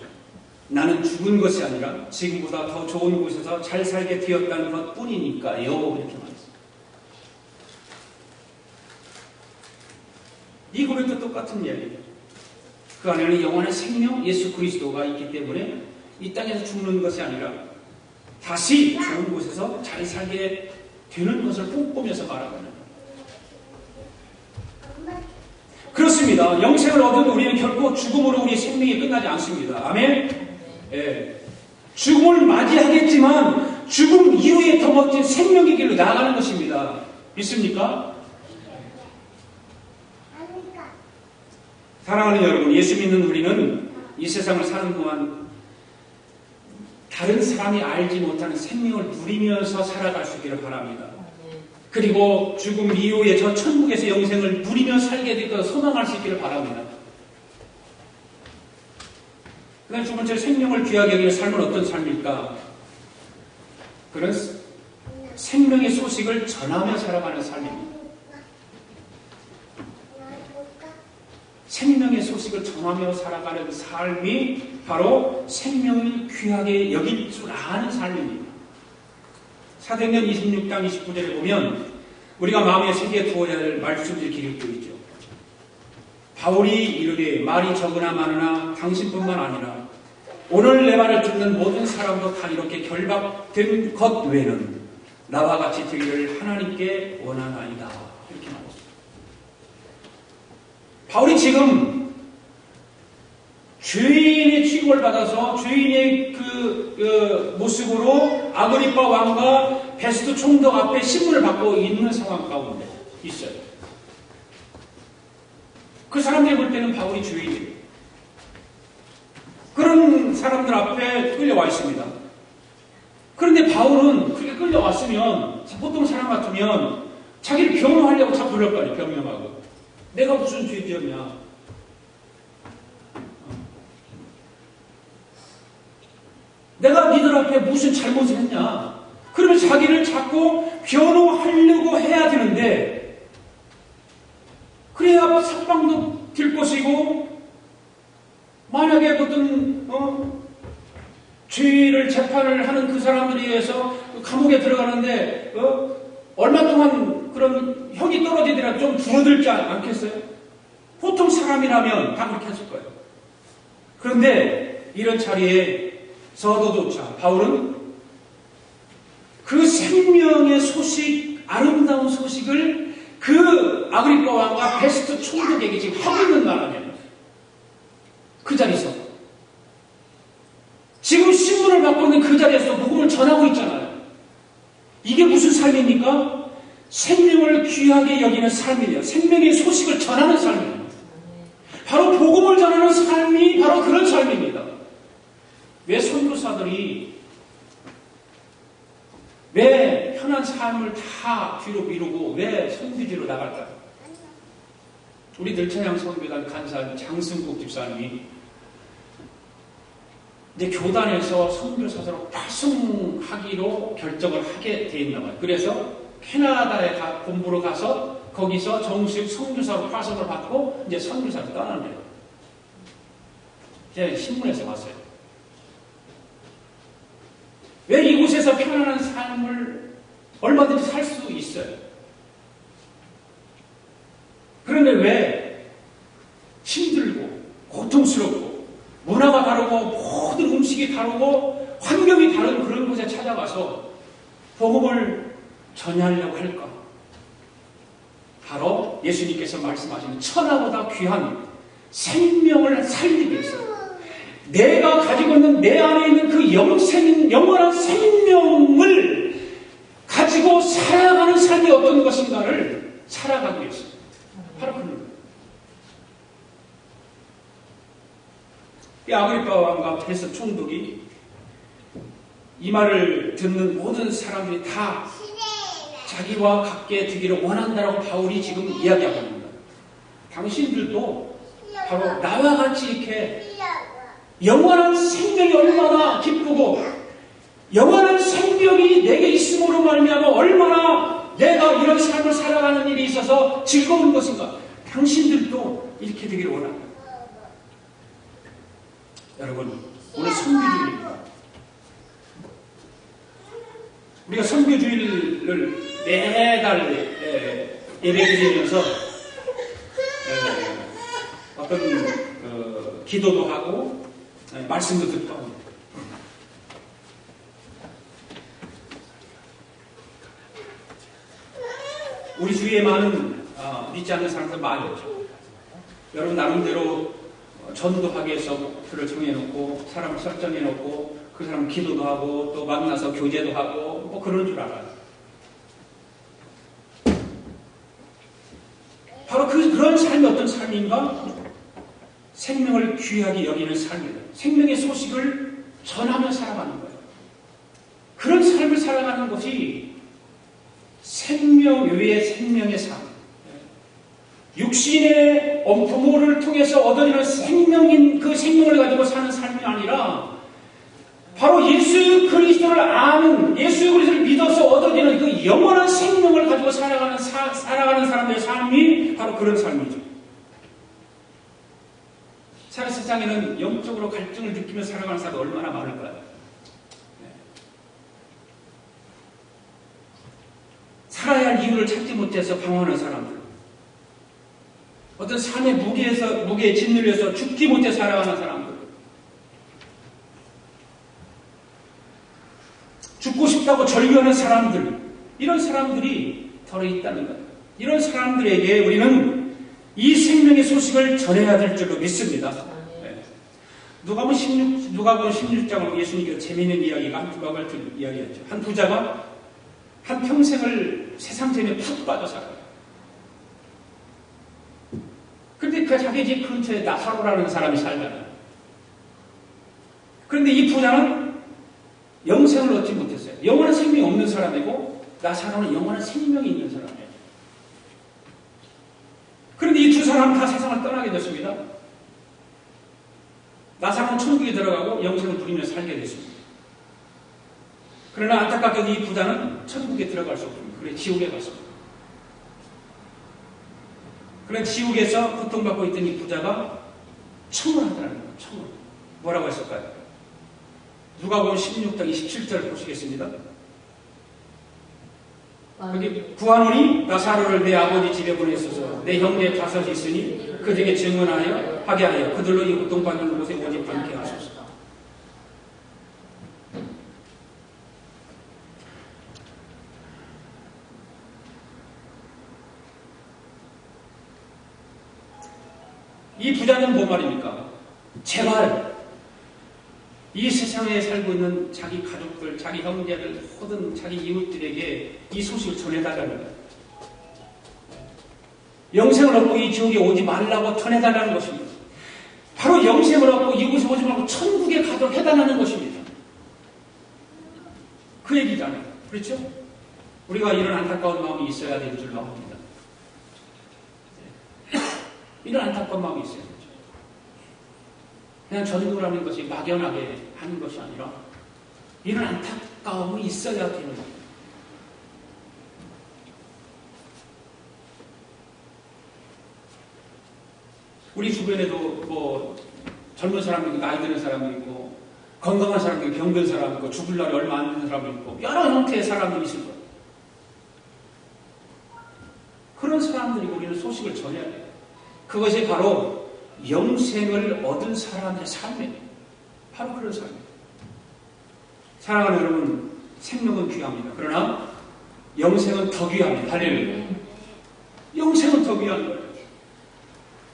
나는 죽은 것이 아니라 지금보다 더 좋은 곳에서 잘 살게 되었다는 것 뿐이니까요. 이렇게 말했어요. 이 고백도 똑같은 이야기예요. 그 안에는 영원한 생명 예수 그리스도가 있기 때문에 이 땅에서 죽는 것이 아니라 다시 좋은 곳에서 잘 살게 되는 것을 꿈꾸면서 말하거든요. 그렇습니다. 영생을 얻은 우리는 결코 죽음으로 우리의 생명이 끝나지 않습니다. 아멘? 예. 죽음을 맞이하겠지만 죽음 이후에 더 멋진 생명의 길로 나아가는 것입니다. 믿습니까? 사랑하는 여러분, 예수 믿는 우리는 이 세상을 사는 동안 다른 사람이 알지 못하는 생명을 누리면서 살아갈 수 있기를 바랍니다. 그리고 죽음 이후에 저 천국에서 영생을 누리며 살게 될 것을 소망할 수 있기를 바랍니다. 그다음 두 번째, 생명을 귀하게 여기는 삶은 어떤 삶일까? 그런 생명의 소식을 전하며 살아가는 삶입니다. 생명의 소식을 전하며 살아가는 삶이 바로 생명을 귀하게 여길 줄 아는 삶입니다. 사도행전 26장 29절에 보면 우리가 마음에 새겨 두어야 할 말씀들이 기록되어 있죠. 바울이 이르되 말이 적으나 많으나 당신뿐만 아니라 오늘 내 말을 듣는 모든 사람도 다 이렇게 결박된 것 외에는 나와 같이 되기를 하나님께 원하나이다. 이렇게 말했습니다. 바울이 지금 죄인의 취급을 받아서 죄인의 그 모습으로 아그리파 왕과 베스트 총독 앞에 신문을 받고 있는 상황 가운데 있어요. 그 사람들이 볼 때는 바울이 죄인이에요. 그런 사람들 앞에 끌려와 있습니다. 그런데 바울은 그렇게 끌려왔으면 보통 사람 같으면 자기를 변호하려고 자꾸 그럴 거 아니에요. 변명하고. 내가 무슨 죄 지었냐. 내가 니들 앞에 무슨 잘못을 했냐. 그러면 자기를 자꾸 변호하려고 해야 되는데 그래야 석방도 될 것이고 만약에 어떤 죄를 재판을 하는 그 사람들에 의해서 감옥에 들어가는데 얼마 동안 그런 형이 떨어지더라도 좀 줄어들지 않겠어요? 보통 사람이라면 다 그렇게 했을 거예요. 그런데 이런 자리에서도조차 바울은 그 생명의 소식, 아름다운 소식을 그 아그리파 왕과 베스트 총독에게 지금 하고 있는 말이에요. 그 자리에서 지금 신문을 받고 있는 그 자리에서 복음을 전하고 있잖아요. 이게 무슨 삶입니까? 생명을 귀하게 여기는 삶이에요. 생명의 소식을 전하는 삶이에요. 바로 복음을 전하는 삶이 바로 그런 삶입니다. 왜 선교사들이 왜 편한 삶을 다 뒤로 미루고 왜 선교지로 나갈까요? 우리 늘천양 선교단 간사 장승국 집사님이 이제 교단에서 선교사로 파송하기로 결정을 하게 돼 있나 봐요. 그래서 캐나다에 본부로 가서 거기서 정식 선교사로 파송을 받고 이제 선교사로 떠나는 거예요. 제가 신문에서 봤어요. 왜 이곳에서 편안한 삶을 얼마든지 살 수 있어요. 그런데 왜 힘들고 고통스럽고 문화가 다르고 모든 음식이 다르고 환경이 다른 그런 곳에 찾아가서 복음을 전하려고 할까? 바로 예수님께서 말씀하시는 천하보다 귀한 생명을 살리기 위해서 내가 가지고 있는 내 안에 있는 그 영원한 생명을 가지고 살아가는 삶이 어떤 것인가를 살아가기 위해서 바로 그런 거예요. 이 아그리파 왕과 베스 총독이 이 말을 듣는 모든 사람들이 다 자기와 같게 되기를 원한다라고 바울이 지금 이야기하고 있는 거예요. 당신들도 바로 나와 같이 이렇게 영원한 생명이 얼마나 기쁘고 영원한 생명이 내게 있음으로 말미암아 얼마나 내가 이런 삶을 살아가는 일이 있어서 즐거운 것인가. 당신들도 이렇게 되기를 원합니다. 여러분, 오늘 선교주일입니다. 우리가 선교주일을 매달 예배드리면서 어떤 기도도 하고 말씀도 듣고 합니다. 우리 주위에 많은 믿지 않는 사람들 많이 있죠. 여러분 나름대로 전도하기 위해서 목표를 정해놓고 사람을 설정해놓고 그 사람 기도도 하고 또 만나서 교제도 하고 뭐 그런 줄 알아요. 바로 그런 삶이 어떤 삶인가? 생명을 귀하게 여기는 삶이에요. 생명의 소식을 전하며 살아가는 거예요. 그런 삶을 살아가는 것이 생명 외의 생명의 삶. 육신의 부모를 통해서 얻어지는 생명인 그 생명을 가지고 사는 삶이 아니라 바로 예수 그리스도를 아는 예수 그리스도를 믿어서 얻어지는 그 영원한 생명을 가지고 살아가는 사람들의 삶이 바로 그런 삶이죠. 세상에는 영적으로 갈증을 느끼며 살아가는 사람이 얼마나 많을까요? 살아야 할 이유를 찾지 못해서 방황하는 사람들, 어떤 삶의 무게에 짓눌려서 죽지 못해 살아가는 사람들, 죽고 싶다고 절규하는 사람들, 이런 사람들이 덜어 있다는 거예요. 이런 사람들에게 우리는 이 생명의 소식을 전해야 될 줄로 믿습니다. 네. 누가복음 16장으로 예수님께서 재미있는 이야기가 한 부가 같은 이야기였죠. 한 부자가 한 평생을 세상 재미에 푹 빠져 살아요. 그런데 그 자기 집 근처에 나사로라는 사람이 살잖아요. 그런데 이 부자는 영생을 얻지 못했어요. 영원한 생명이 없는 사람이고 나사로는 영원한 생명이 있는 사람이에요. 그런데 이 두 사람은 다 세상을 떠나게 됐습니다. 나사로는 천국에 들어가고 영생을 누리며 살게 됐습니다. 그러나 안타깝게도 이 부자는 천국에 들어갈 수 없습니다. 그래 지옥에 갔습니다. 그런 지옥에서 고통받고 있던 이 부자가 청혼하더라는 거예요. 청혼. 뭐라고 했을까요? 누가복음 16장 27절 보시겠습니다. 여기 구하노니 나사로를 내 아버지 집에 보내소서. 내 형제 다섯이 있으니 그들에게 증언하여 하게 하여 그들로 이 고통받는 곳에 오지 않게 하소서. 이 부자는 뭐 말입니까? 제발 이 세상에 살고 있는 자기 가족들, 자기 형제들, 모든 자기 이웃들에게 이 소식을 전해달라는 거예요. 영생을 얻고 이 지옥에 오지 말라고 전해달라는 것입니다. 바로 영생을 얻고 이곳에 오지 말고 천국에 가도록 해달라는 것입니다. 그 얘기잖아요. 그렇죠? 우리가 이런 안타까운 마음이 있어야 될 줄로 압니다. 이런 안타까운 마음이 있어요. 그냥 전도라는 것이 막연하게 하는 것이 아니라 이런 안타까움이 있어야 되는 거예요. 우리 주변에도 뭐 젊은 사람도 있고 나이 드는 사람도 있고 건강한 사람도 있고 병든 사람도 있고 죽을 날이 얼마 안 되는 사람도 있고 여러 형태의 사람들이 있을 거예요. 그런 사람들이 우리는 소식을 전해야 돼요. 그것이 바로 영생을 얻은 사람의 삶이에요. 바로 그런 삶이에요. 사랑하는 여러분, 생명은 귀합니다. 그러나 영생은 더 귀합니다. 할렐루야. 영생은 더 귀한 거예요.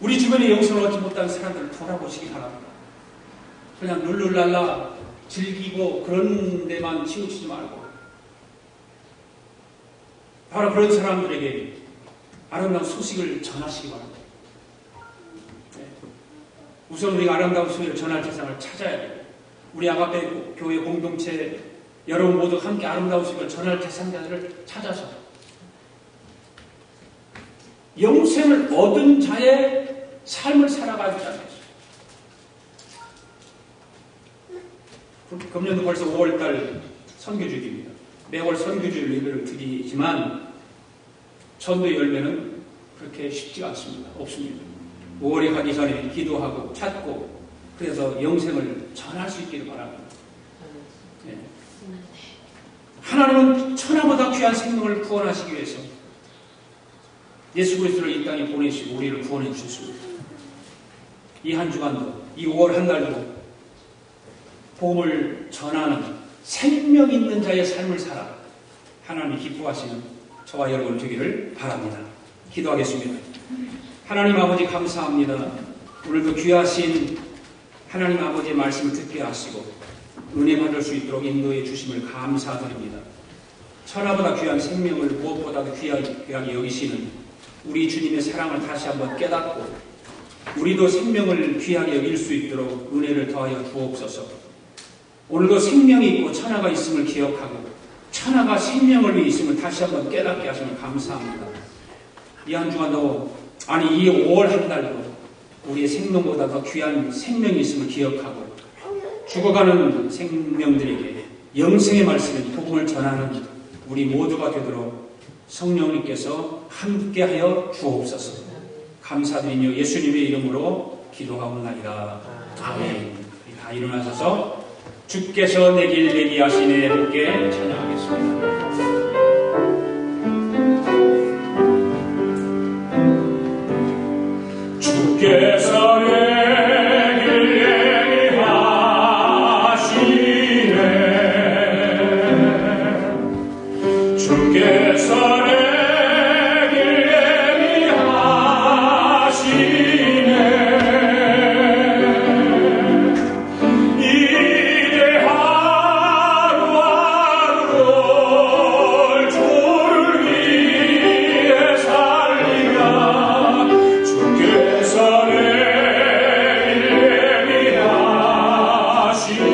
우리 주변에 영생을 얻지 못한 사람들을 돌아보시기 바랍니다. 그냥 룰루랄라 즐기고 그런 데만 치우치지 말고 바로 그런 사람들에게 아름다운 소식을 전하시기 바랍니다. 네. 우선 우리가 아름다운 소식을 전할 세상을 찾아야 돼요. 우리 아가페 교회 공동체 여러분 모두 함께 아름다운 소식을 전할 대상자들을 찾아서 영생을 얻은 자의 삶을 살아가지 않겠어요. 금년도 벌써 5월달 선교주기입니다. 매월 선교주 예배를 드리지만 전도의 열매는 그렇게 쉽지가 않습니다. 없습니다. 5월에 가기 전에 기도하고 찾고 그래서 영생을 전할 수 있기를 바랍니다. 네. 하나님은 천하보다 귀한 생명을 구원하시기 위해서 예수 그리스도를 이 땅에 보내시고 우리를 구원해 주셨습니다. 이 한 주간도 이 5월 한 달도 복음을 전하는 생명 있는 자의 삶을 살아 하나님이 기뻐하시는 저와 여러분 되기를 바랍니다. 기도하겠습니다. 하나님 아버지 감사합니다. 오늘도 귀하신 하나님 아버지의 말씀을 듣게 하시고 은혜 받을 수 있도록 인도해 주심을 감사드립니다. 천하보다 귀한 생명을 무엇보다도 귀하게 여기시는 우리 주님의 사랑을 다시 한번 깨닫고 우리도 생명을 귀하게 여길 수 있도록 은혜를 더하여 주옵소서. 오늘도 생명이 있고 천하가 있음을 기억하고 천하가 생명을 위해 있음을 다시 한번 깨닫게 하심을 감사합니다. 이 한 주간도 아니 이 5월 한 달도 우리의 생명보다 더 귀한 생명이 있음을 기억하고 죽어가는 생명들에게 영생의 말씀을 복음을 전하는 우리 모두가 되도록 성령님께서 함께하여 주옵소서. 감사드리며 예수님의 이름으로 기도하옵나이다. 아멘. 다 일어나셔서 주께서 내 길 예비하시네 함께 찬양하겠습니다. 주께서 내 길 예비하시네 주께서 내 길 예비하시네 이제 하루하루를 주를 위해 살리라 주께서 내 길 예비하시네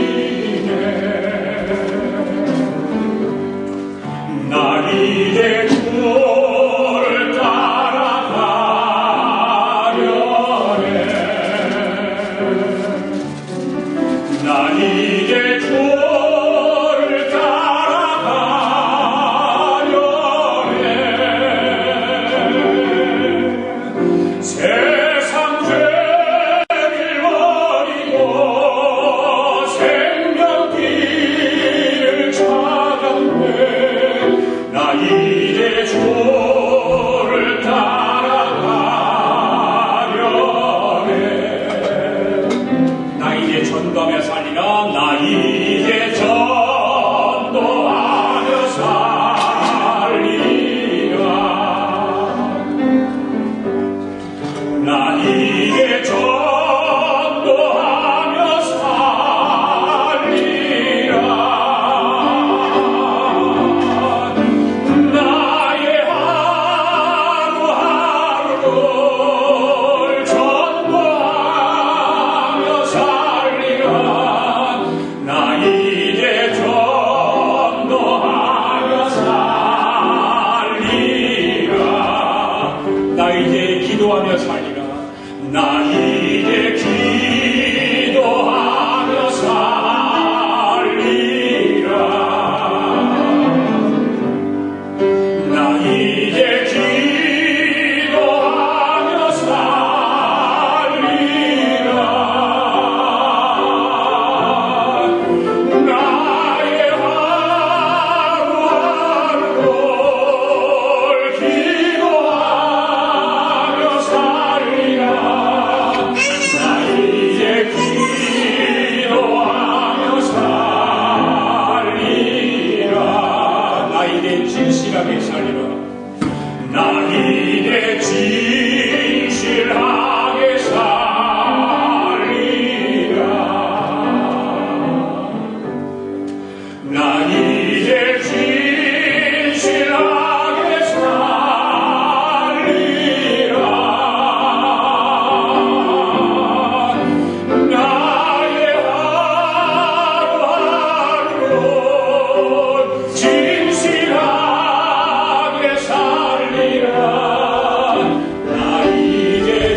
나 이제 주를 따라가려네 나 이제 주를 따라가려네 세상 죄를 버리고 생명길을 찾았네 나 이제 주를 따라가려네 나 이제 전도하며 살리라 나 이제 전도하며 살리라 나 이제 전도하며 살리라 나의 하루하루를 전도하며 살리라 나 이제 전도하며 살리라 나 이제 기도하며 살리라 나 이제 기도하며 살리라 나 이제 기도하며 살리라 나의 하루하루를 기도하며 살리라 진실하게 살리라. 나 이제 진실하게 살리라. 나 이제 진실하게 살리라. 나의 하루하루 진실하게 살리라. 나 이제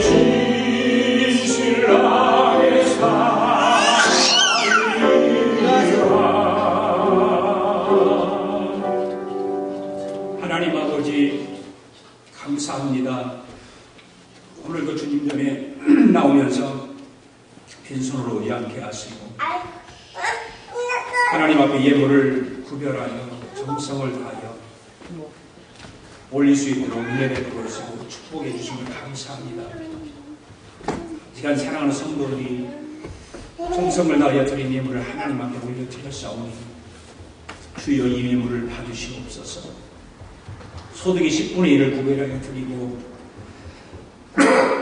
진실하게 살리라. 하나님 아버지 감사합니다. 오늘도 주님 전에 나오면서 빈손으로 오지 않게 하시고 하나님 앞에 예물을 구별하여 정성을 다하여 올릴 수 있도록 은혜 베풀어 주시고 축복해 주심을 감사합니다. 시간 사랑하는 성도들이 정성을 다하여 드린 예물을 하나님 앞에 올려드렸사오니 주여 이 예물을 받으시옵소서. 소득이 10분의 1을 구별하여 드리고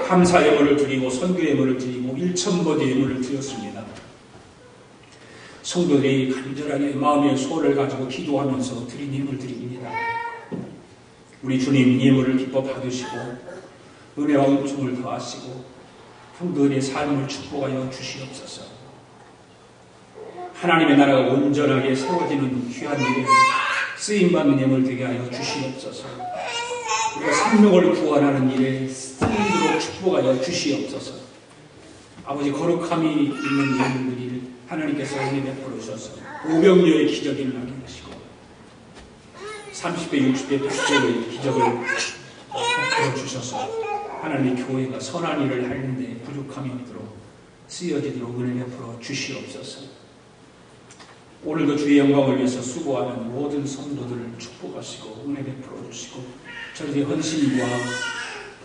감사 예물을 드리고 선교 예물을 드리고 1,000번의 예물을 드렸습니다. 성도들이 간절하게 마음의 소원을 가지고 기도하면서 드린 예물 드립니다. 우리 주님 예물을 기뻐 받으시고 은혜와 은총을 더하시고 성도들의 삶을 축복하여 주시옵소서. 하나님의 나라가 온전하게 세워지는 귀한 일에 쓰임받는 예물 되게 하여 주시옵소서. 우리가 생명을 구원하는 일에 쓰이도록 축복하여 주시옵소서. 아버지 거룩함이 있는 예물들이 하나님께서 은혜 베풀어 주셔서 오병이어의 기적이 일어나게 하시고 30배, 60배, 100배의 기적을 베풀어 주셔서 하나님의 교회가 선한 일을 하는데 부족함이 없도록 쓰여지도록 은혜 베풀어 주시옵소서. 오늘도 주의 영광을 위해서 수고하는 모든 성도들을 축복하시고 은혜 베풀어 주시고 저들의 헌신과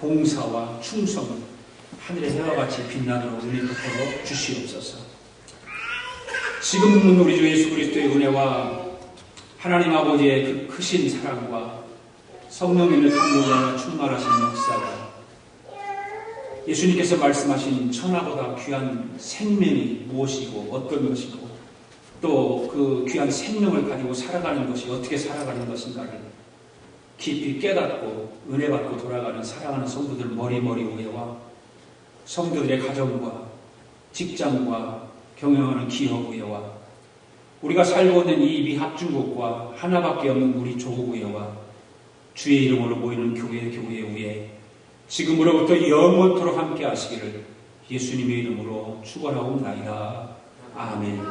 봉사와 충성은 하늘의 해와 같이 빛나도록 은혜 베풀어 주시옵소서. 지금은 우리 주 예수 그리스도의 은혜와 하나님 아버지의 그 크신 사랑과 성령님의 감동과 충만하신 역사가 예수님께서 말씀하신 천하보다 귀한 생명이 무엇이고 어떤 것이고 또 그 귀한 생명을 가지고 살아가는 것이 어떻게 살아가는 것인가를 깊이 깨닫고 은혜 받고 돌아가는 사랑하는 성도들 머리머리 위에와 성도들의 가정과 직장과 경영하는 기업 위에와 우리가 살고 있는 이 미합중국과 하나밖에 없는 우리 조국 위에와 주의 이름으로 모이는 교회 위에 지금으로부터 영원토록 함께 하시기를 예수님의 이름으로 축원하옵나이다. 아멘.